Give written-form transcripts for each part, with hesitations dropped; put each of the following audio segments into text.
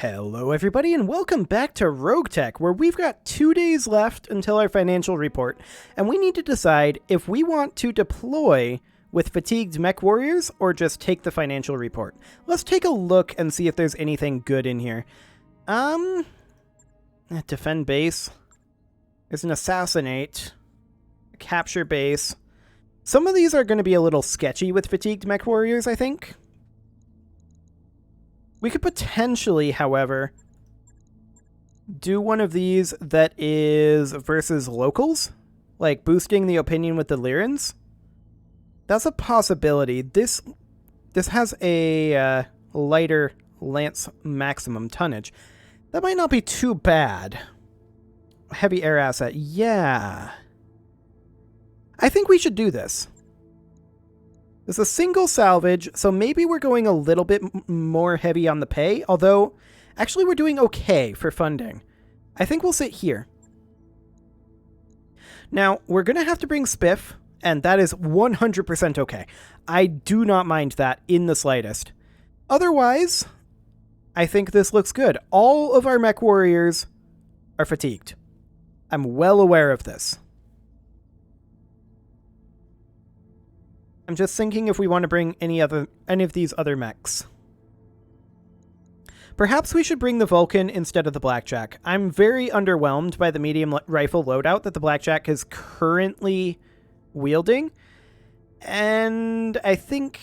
Hello everybody and welcome back to RogueTech, where we've got 2 days left until our financial report, and we need to decide if we want to deploy with fatigued mech warriors or just take the financial report. Let's take a look and see if there's anything good in here. Defend base. There's an assassinate. A capture base. Some of these are going to be a little sketchy with fatigued mech warriors, I think. We could potentially, however, do one of these that is versus locals, like boosting the opinion with the Lyrans. That's a possibility. This has a lighter lance maximum tonnage. That might not be too bad. Heavy air asset, yeah. I think we should do this. It's a single salvage, so maybe we're going a little bit more heavy on the pay, although actually we're doing okay for funding. I think we'll sit here. Now, we're going to have to bring Spiff, and that is 100% okay. I do not mind that in the slightest. Otherwise, I think this looks good. All of our mech warriors are fatigued. I'm well aware of this. I'm just thinking if we want to bring any of these other mechs. Perhaps we should bring the Vulcan instead of the Blackjack. I'm very underwhelmed by the medium rifle loadout that the Blackjack is currently wielding. And I think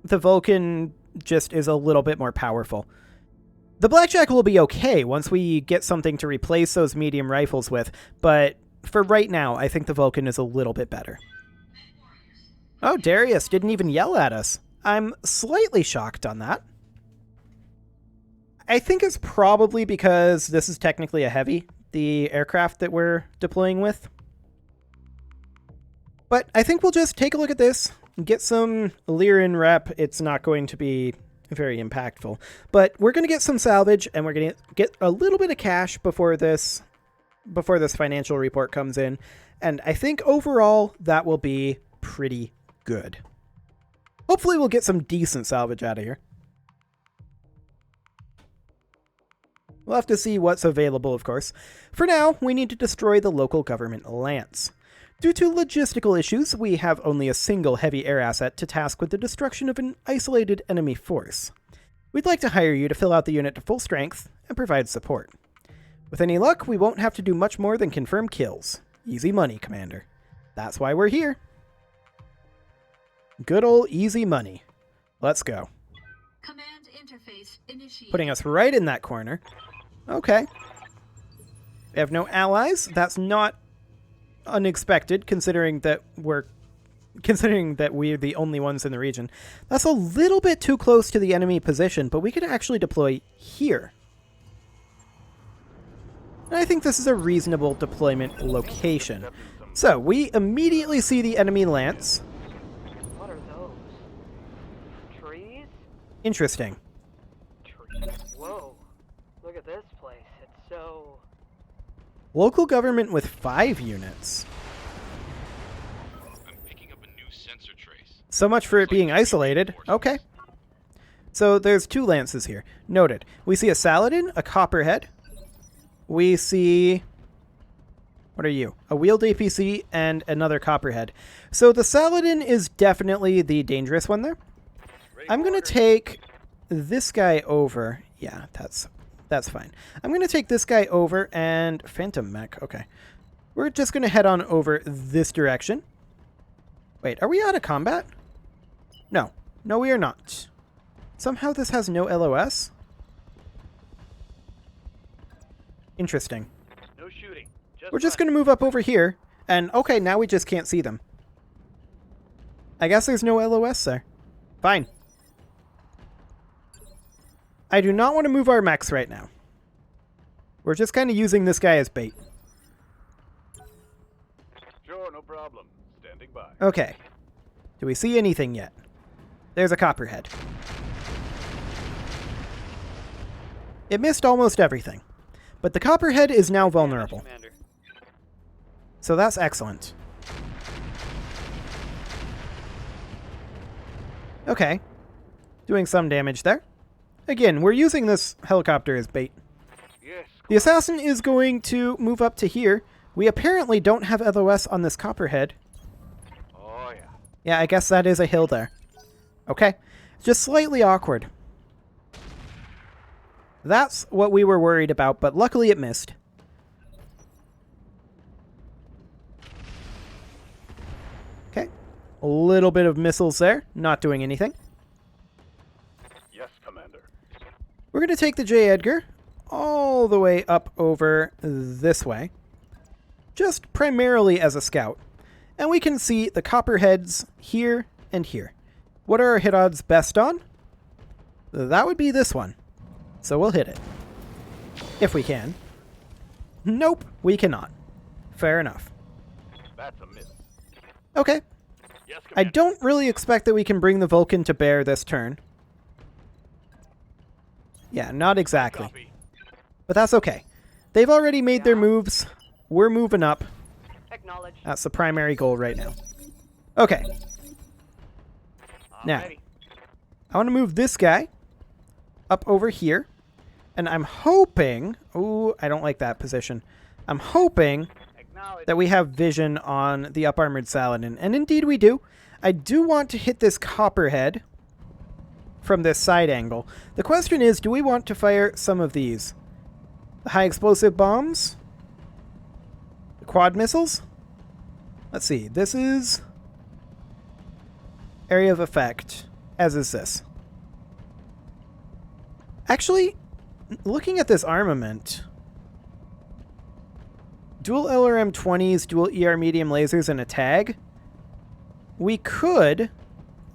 the Vulcan just is a little bit more powerful. The Blackjack will be okay once we get something to replace those medium rifles with, but for right now, I think the Vulcan is a little bit better. Oh, Darius didn't even yell at us. I'm slightly shocked on that. I think it's probably because this is technically a heavy, the aircraft that we're deploying with. But I think we'll just take a look at this, get some Lyran rep. It's not going to be very impactful. But we're going to get some salvage, and we're going to get a little bit of cash before this financial report comes in. And I think overall, that will be pretty good. Hopefully we'll get some decent salvage out of here. We'll have to see what's available, of course. For now, we need to destroy the local government lance. Due to logistical issues, we have only a single heavy air asset to task with the destruction of an isolated enemy force. We'd like to hire you to fill out the unit to full strength and provide support. With any luck, we won't have to do much more than confirm kills. Easy money, Commander. That's why we're here. Good old easy money. Let's go. Command interface initiated. Putting us right in that corner. Okay. We have no allies. That's not unexpected, considering that we're the only ones in the region. That's a little bit too close to the enemy position, but we could actually deploy here. And I think this is a reasonable deployment location. So we immediately see the enemy lance. Interesting. Whoa, look at this place. It's so... Local government with 5 units. I'm picking up a new sensor trace. So much for it being isolated. Okay. So there's 2 lances here. Noted. We see a Saladin, a Copperhead. We see... What are you? A wheeled APC and another Copperhead. So the Saladin is definitely the dangerous one there. I'm going to take this guy over. Yeah, that's fine. I'm going to take this guy over and Phantom Mech. Okay. We're just going to head on over this direction. Wait, are we out of combat? No. No, we are not. Somehow this has no LOS? Interesting. No shooting. We're just going to move up over here. And, okay, now we just can't see them. I guess there's no LOS there. Fine. I do not want to move our mechs right now. We're just kind of using this guy as bait. Sure, no problem. Standing by. Okay. Do we see anything yet? There's a Copperhead. It missed almost everything. But the Copperhead is now vulnerable. So that's excellent. Okay. Doing some damage there. Again, we're using this helicopter as bait. Yes. The assassin is going to move up to here. We apparently don't have LOS on this copperhead. Oh yeah. Yeah, I guess that is a hill there. Okay. Just slightly awkward. That's what we were worried about, but luckily it missed. Okay. A little bit of missiles there. Not doing anything. Yes, Commander. We're going to take the J. Edgar all the way up over this way. Just primarily as a scout. And we can see the copperheads here and here. What are our hit odds best on? That would be this one. So we'll hit it. If we can. Nope, we cannot. Fair enough. That's a miss. Okay. Yes, I Commander. don't really expect that we can bring the Vulcan to bear this turn. Yeah, not exactly. Copy. But that's okay. They've already made their moves. We're moving up. Acknowledged. That's the primary goal right now. Okay. I'm Now. ready. I want to move this guy up over here. And I'm hoping... Ooh, I don't like that position. I'm hoping Acknowledge. that we have vision on the up-armored Saladin. And indeed we do. I do want to hit this copperhead from this side angle. The question is, do we want to fire some of these? The high explosive bombs? The quad missiles? Let's see. This is area of effect, as is this. Actually, looking at this armament, dual LRM-20s, dual ER medium lasers, and a tag, we could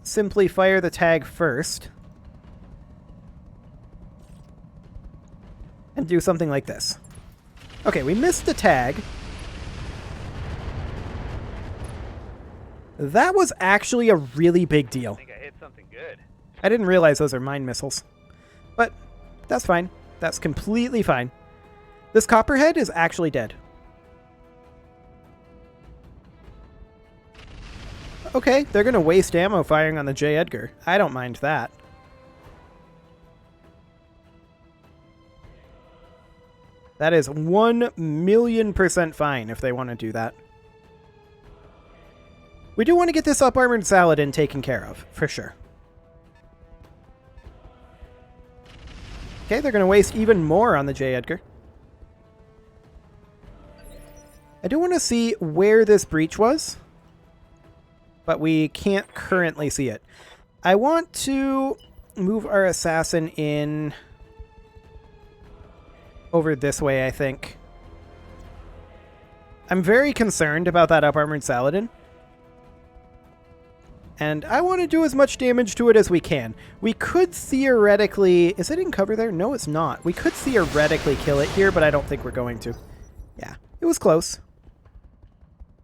simply fire the tag first and do something like this. Okay, we missed the tag. That was actually a really big I deal. think I hit something good. I didn't realize those are mine missiles. But that's fine. That's completely fine. This copperhead is actually dead. Okay, they're going to waste ammo firing on the J. Edgar. I don't mind that. That is 1,000,000% fine if they want to do that. We do want to get this up-armored Saladin taken care of, for sure. Okay, they're going to waste even more on the J. Edgar. I do want to see where this breach was, but we can't currently see it. I want to move our assassin in over this way, I think. I'm very concerned about that up-armored Saladin. And I want to do as much damage to it as we can. We could theoretically... Is it in cover there? No, it's not. We could theoretically kill it here, but I don't think we're going to. Yeah, it was close.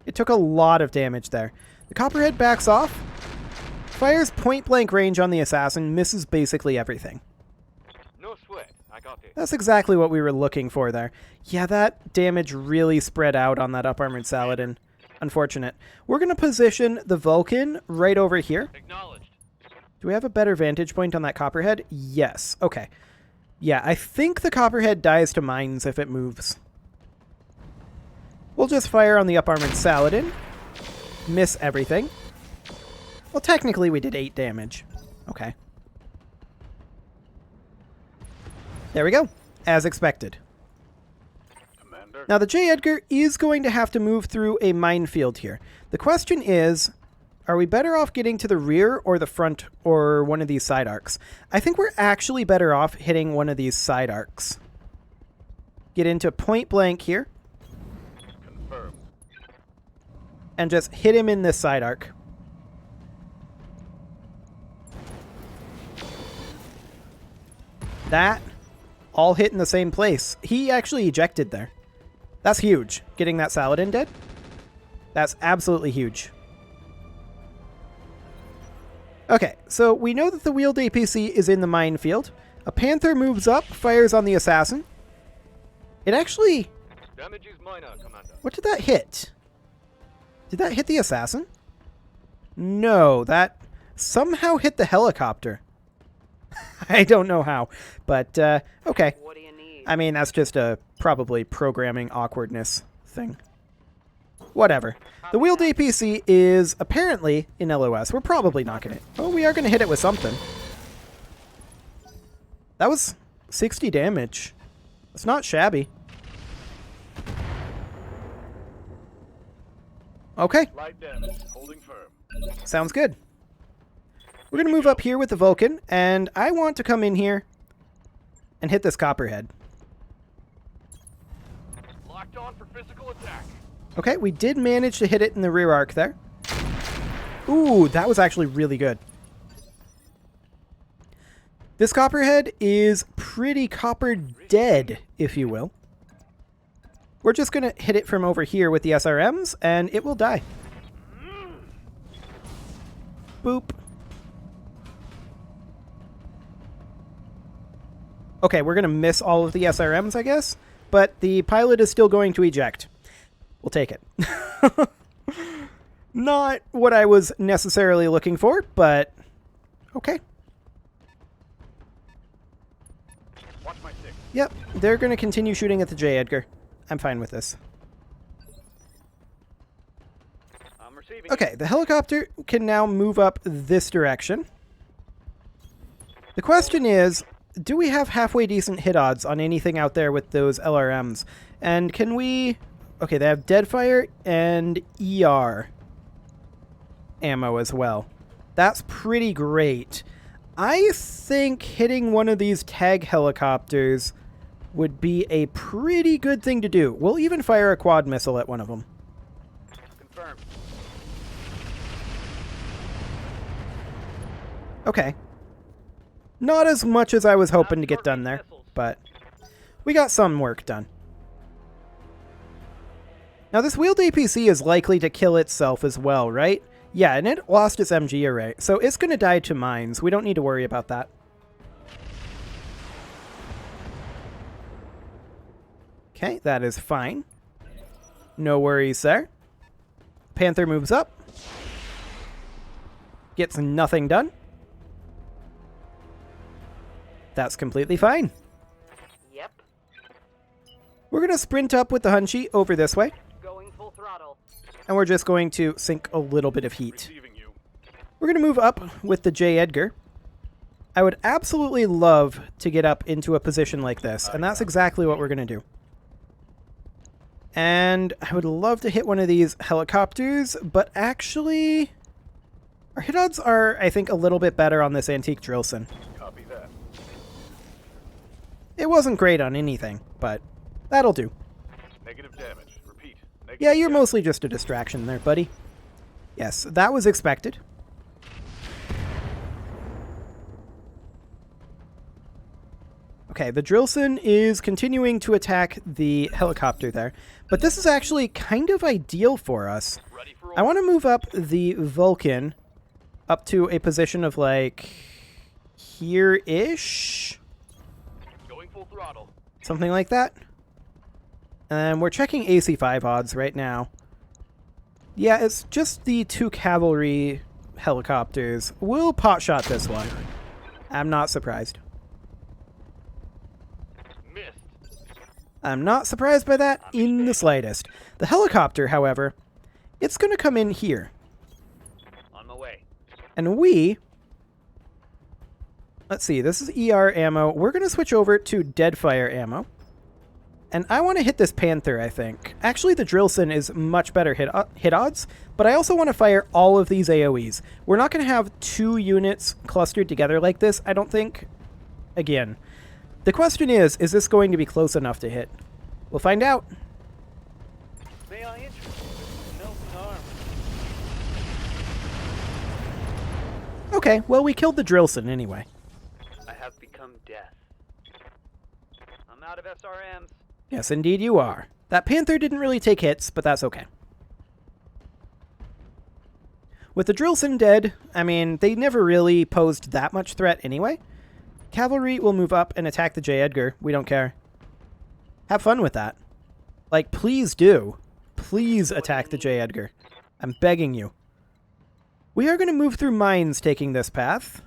It took a lot of damage there. The copperhead backs off. Fires point-blank range on the assassin. Misses basically everything. No sweat. I got this. That's exactly what we were looking for there. Yeah, that damage really spread out on that up-armored Saladin. Unfortunate. We're going to position the Vulcan right over here. Acknowledged. Do we have a better vantage point on that copperhead? Yes. Okay. Yeah, I think the copperhead dies to mines if it moves. We'll just fire on the up-armored Saladin. Miss everything. Well, technically we did 8 damage. Okay. There we go. As expected. Commander. Now, the J. Edgar is going to have to move through a minefield here. The question is, are we better off getting to the rear or the front or one of these side arcs? I think we're actually better off hitting one of these side arcs. Get into point blank here Confirmed. and just hit him in this side arc. That all hit in the same place. He actually ejected there. That's huge. Getting that Saladin dead. That's absolutely huge. Okay, so we know that the wheeled APC is in the minefield. A Panther moves up, fires on the assassin. It actually... Damage is minor, Commander. What did that hit? Did that hit the assassin? No, that somehow hit the helicopter. I don't know how, but okay. What do you need? I mean, that's just a probably programming awkwardness thing. Whatever. The wheeled APC is apparently in LOS. We're probably not going to... Oh, we are going to hit it with something. That was 60 damage. It's not shabby. Okay. Light damage. Holding firm. Sounds good. We're going to move up here with the Vulcan, and I want to come in here and hit this Copperhead. Locked on for physical attack. Okay, we did manage to hit it in the rear arc there. Ooh, that was actually really good. This Copperhead is pretty copper dead, if you will. We're just going to hit it from over here with the SRMs, and it will die. Boop. Okay, we're going to miss all of the SRMs, I guess, but the pilot is still going to eject. We'll take it. Not what I was necessarily looking for, but okay. Watch my six. Yep, they're going to continue shooting at the J. Edgar. I'm fine with this. I'm receiving. Okay, the helicopter can now move up this direction. The question is, do we have halfway decent hit odds on anything out there with those LRMs? And can we... Okay, they have Deadfire and ER ammo as well. That's pretty great. I think hitting one of these tag helicopters would be a pretty good thing to do. We'll even fire a quad missile at one of them. Confirmed. Okay. Not as much as I was hoping to get done there, but we got some work done. Now this wheeled APC is likely to kill itself as well, right? Yeah, and it lost its MG array, so it's going to die to mines. We don't need to worry about that. Okay, that is fine. No worries there. Panther moves up. Gets nothing done. That's completely fine. Yep. We're going to sprint up with the Hunchy over this way, Going full throttle. and we're just going to sink a little bit of heat. Receiving you. We're going to move up with the J. Edgar. I would absolutely love to get up into a position like this, and that's exactly what we're going to do. And I would love to hit one of these helicopters, but actually, our hit odds are, I think, a little bit better on this antique Drillson. Copy that. It wasn't great on anything, but that'll do. Negative damage. Repeat. Negative Yeah, you're damage. mostly just a distraction there, buddy. Yes, that was expected. Okay, the Drillson is continuing to attack the helicopter there, but this is actually kind of ideal for us. Ready for I want to move up the Vulcan up to a position of, like, here-ish? going full throttle. Something like that. And we're checking AC5 odds right now. Yeah, it's just the 2 cavalry helicopters. We'll potshot this one. I'm not surprised. Missed. I'm not surprised by that in the slightest. The helicopter, however, it's going to come in here. On my way. And we... Let's see, this is ER ammo. We're going to switch over to Deadfire ammo. And I want to hit this Panther, I think. Actually, the Drillson is much better hit odds, but I also want to fire all of these AoEs. We're not going to have 2 units clustered together like this, I don't think. Again, the question is this going to be close enough to hit? We'll find out. May I interest you in melting arm? Okay, well, we killed the Drillson anyway. I have become death. I'm out of SRMs. Yes, indeed you are. That Panther didn't really take hits, but that's okay. With the Drillson dead, I mean, they never really posed that much threat anyway. Cavalry will move up and attack the J. Edgar. We don't care. Have fun with that. Like, please do. Please attack the J. Edgar. I'm begging you. We are going to move through mines taking this path.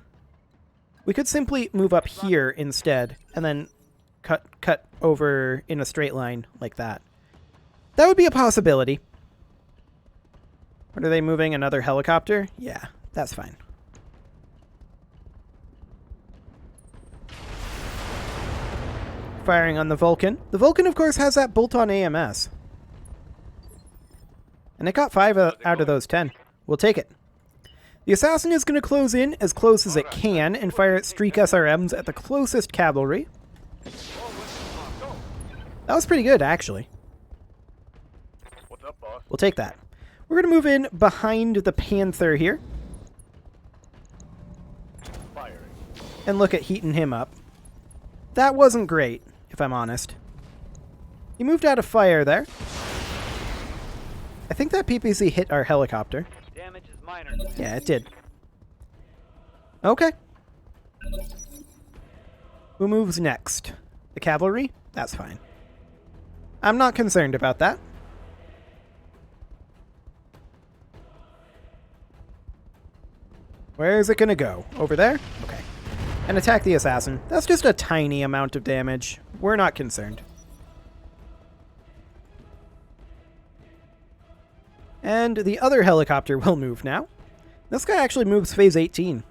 We could simply move up here instead, and then cut over in a straight line like that. That would be a possibility. What are they moving? Another helicopter? Yeah, that's fine. Firing on the Vulcan. The Vulcan, of course, has that bolt-on AMS. And it got 5 out of those 10. We'll take it. The Assassin is going to close in as close as it can and fire its streak SRMs at the closest cavalry. That was pretty good, actually. What's up, boss? We'll take that. We're going to move in behind the Panther here Firing. and look at heating him up. That wasn't great, if I'm honest. He moved out of fire there. I think that PPC hit our helicopter. Damage is minor. Yeah, it did. Okay. Who moves next? The cavalry? That's fine. I'm not concerned about that. Where is it going to go? Over there? Okay. And attack the assassin. That's just a tiny amount of damage. We're not concerned. And the other helicopter will move now. This guy actually moves phase 18.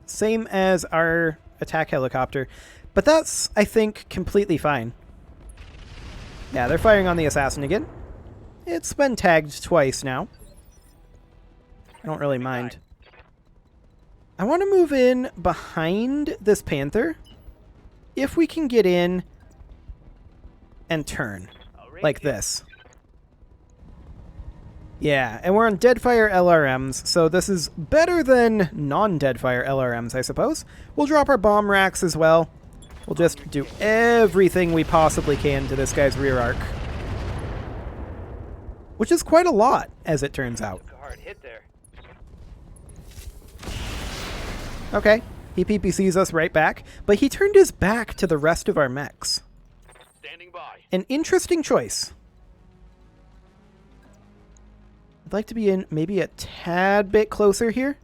Same as our attack helicopter. But that's, I think, completely fine. Yeah, they're firing on the assassin again. It's been tagged twice now. I don't really mind. I want to move in behind this Panther. If we can get in and turn. Like this. Yeah, and we're on Deadfire LRMs, so this is better than non-Deadfire LRMs, I suppose. We'll drop our bomb racks as well. We'll just do everything we possibly can to this guy's rear arc. Which is quite a lot, as it turns out. Took a hard hit there. Okay, he PPCs us right back, but he turned his back to the rest of our mechs. Standing by. An interesting choice. I'd like to be in maybe a tad bit closer here.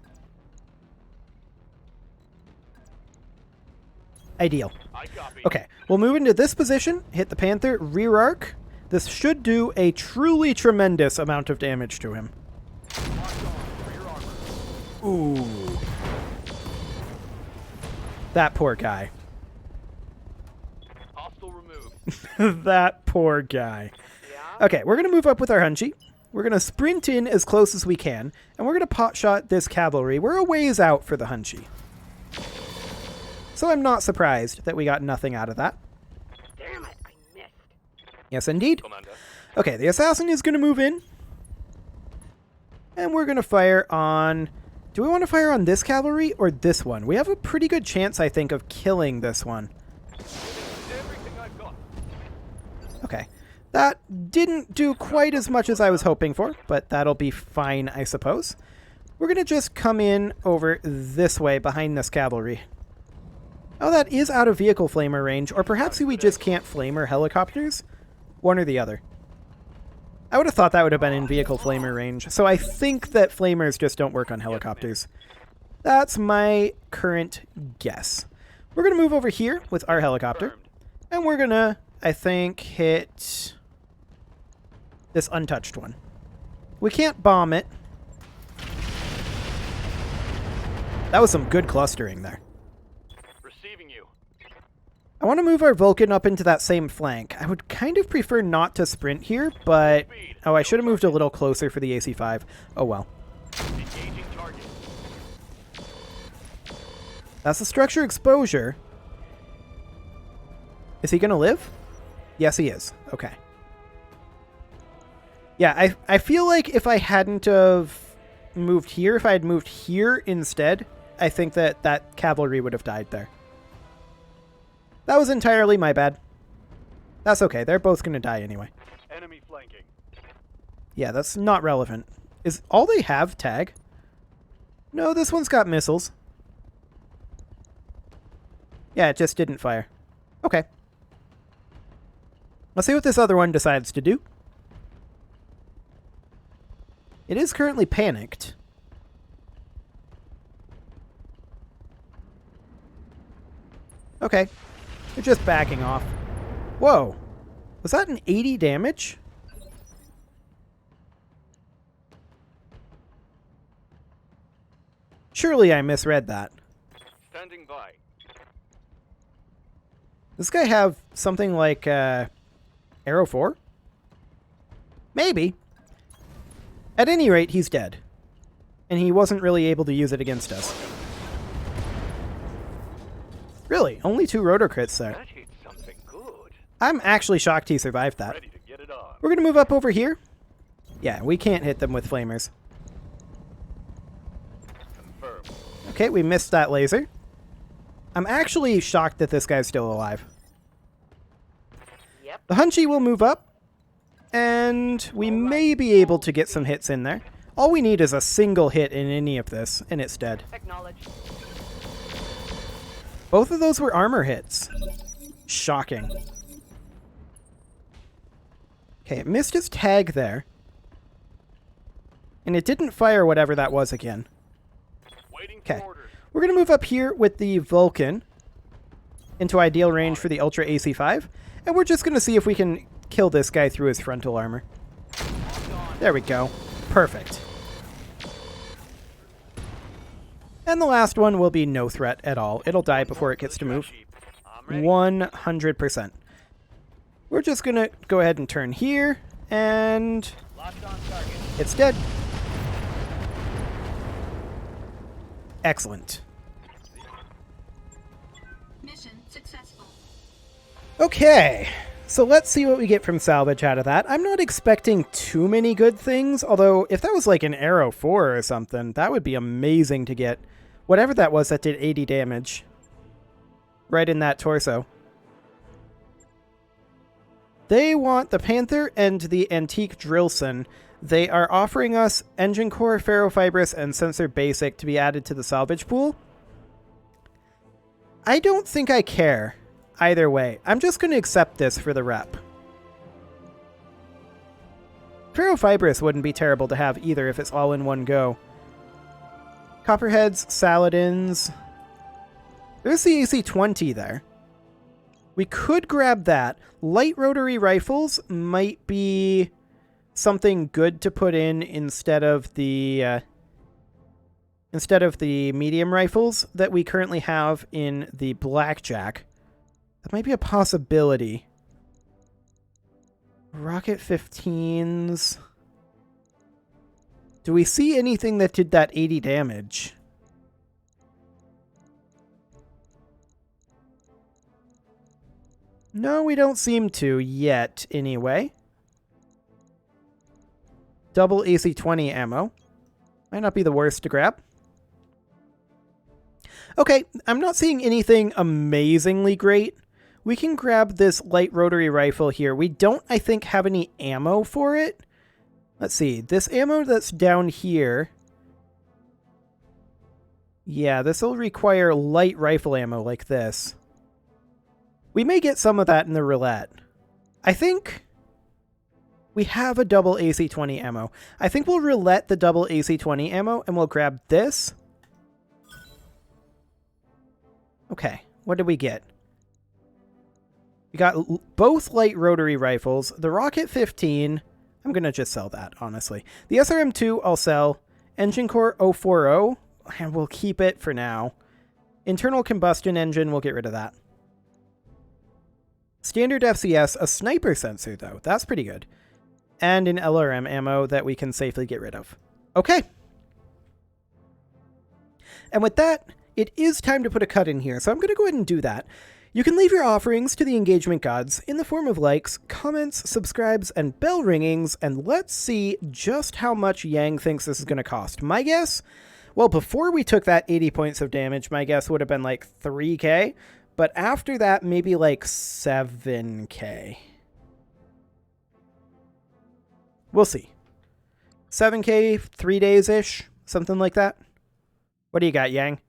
Ideal. I copy. Okay, we'll move into this position, hit the Panther, rear arc. This should do a truly tremendous amount of damage to him. Locked on. Rear armor. Ooh. That poor guy. Hostile removed. That poor guy. Yeah. Okay, we're going to move up with our Hunchy. We're going to sprint in as close as we can, and we're going to pot shot this cavalry. We're a ways out for the Hunchy. So I'm not surprised that we got nothing out of that. Damn it, I missed. Yes, indeed. Commander. Okay, the assassin is going to move in. And we're going to fire on... Do we want to fire on this cavalry or this one? We have a pretty good chance, I think, of killing this one. Everything I've got. Okay. That didn't do quite as much as I was hoping for, but that'll be fine, I suppose. We're going to just come in over this way behind this cavalry. Oh, that is out of vehicle flamer range, or perhaps we just can't flamer helicopters? One or the other. I would have thought that would have been in vehicle flamer range, so I think that flamers just don't work on helicopters. That's my current guess. We're going to move over here with our helicopter, and we're going to, I think, hit this untouched one. We can't bomb it. That was some good clustering there. Receiving you. I want to move our Vulcan up into that same flank. I would kind of prefer not to sprint here, but... Oh, I should have moved a little closer for the AC-5. Oh well. Engaging target. That's the structure exposure. Is he going to live? Yes, he is. Okay. Yeah, I feel like if I hadn't have moved here, if I had moved here instead, I think that that cavalry would have died there. That was entirely my bad. That's okay. They're both going to die anyway. Enemy flanking. Yeah, that's not relevant. Is all they have tag? No, this one's got missiles. Yeah, it just didn't fire. Okay. Let's see what this other one decides to do. It is currently panicked. Okay. They're just backing off. Whoa. Was that an 80 damage? Surely I misread that. Standing by. Does this guy have something like Arrow 4? Maybe. At any rate, he's dead. And he wasn't really able to use it against us. Really? Only 2 roto-crits there. That hit something good. I'm actually shocked he survived that. Ready to get it on. We're going to move up over here. Yeah, we can't hit them with flamers. Confirm. Okay, we missed that laser. I'm actually shocked that this guy's still alive. Yep. The Hunchy will move up. And we may be able to get some hits in there. All we need is a single hit in any of this, and it's dead. Acknowledged. Both of those were armor hits. Shocking. Okay, it missed its tag there. And it didn't fire whatever that was again. Waiting for Okay. orders. We're going to move up here with the Vulcan into ideal range for the Ultra AC5. And we're just going to see if we can kill this guy through his frontal armor. There we go. Perfect. And the last one will be no threat at all. It'll die before it gets to move. I'm ready. 100%. We're just going to go ahead and turn here, and Locked on target. it's dead. Excellent. Mission successful. Okay, so let's see what we get from salvage out of that. I'm not expecting too many good things, although if that was like an Arrow 4 or something, that would be amazing to get. Whatever that was that did 80 damage. Right in that torso. They want the Panther and the Antique Drillson. They are offering us Engine Core, Ferrofibrous, and Sensor Basic to be added to the salvage pool. I don't think I care. Either way, I'm just going to accept this for the rep. Ferrofibrous wouldn't be terrible to have either if it's all in one go. Copperheads, Saladins. There's the AC-20 there. We could grab that. Light rotary rifles might be something good to put in instead of the medium rifles that we currently have in the Blackjack. That might be a possibility. Rocket 15s. Do we see anything that did that 80 damage? No, we don't seem to yet, anyway. Double AC-20 ammo. Might not be the worst to grab. Okay, I'm not seeing anything amazingly great. We can grab this light rotary rifle here. We don't, I think, have any ammo for it. Let's see. This ammo that's down here. Yeah, this will require light rifle ammo like this. We may get some of that in the roulette. I think we have a double AC-20 ammo. I think we'll roulette the double AC-20 ammo and we'll grab this. Okay, what did we get? We got both light rotary rifles. The Rocket 15, I'm going to just sell that, honestly. The SRM-2, I'll sell. Engine Core 040, and we'll keep it for now. Internal combustion engine, we'll get rid of that. Standard FCS, a sniper sensor, though. That's pretty good. And an LRM ammo that we can safely get rid of. Okay. And with that, it is time to put a cut in here, so I'm going to go ahead and do that. You can leave your offerings to the engagement gods in the form of likes, comments, subscribes, and bell ringings, and let's see just how much Yang thinks this is going to cost. My guess? Well, before we took that 80 points of damage, my guess would have been like 3k, but after that, maybe like 7k. We'll see. 7k, 3 days-ish, something like that. What do you got, Yang?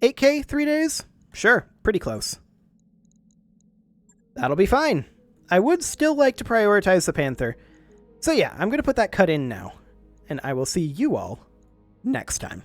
8k, 3 days? Sure, pretty close. That'll be fine. I would still like to prioritize the Panther. So yeah, I'm going to put that cut in now. And I will see you all next time.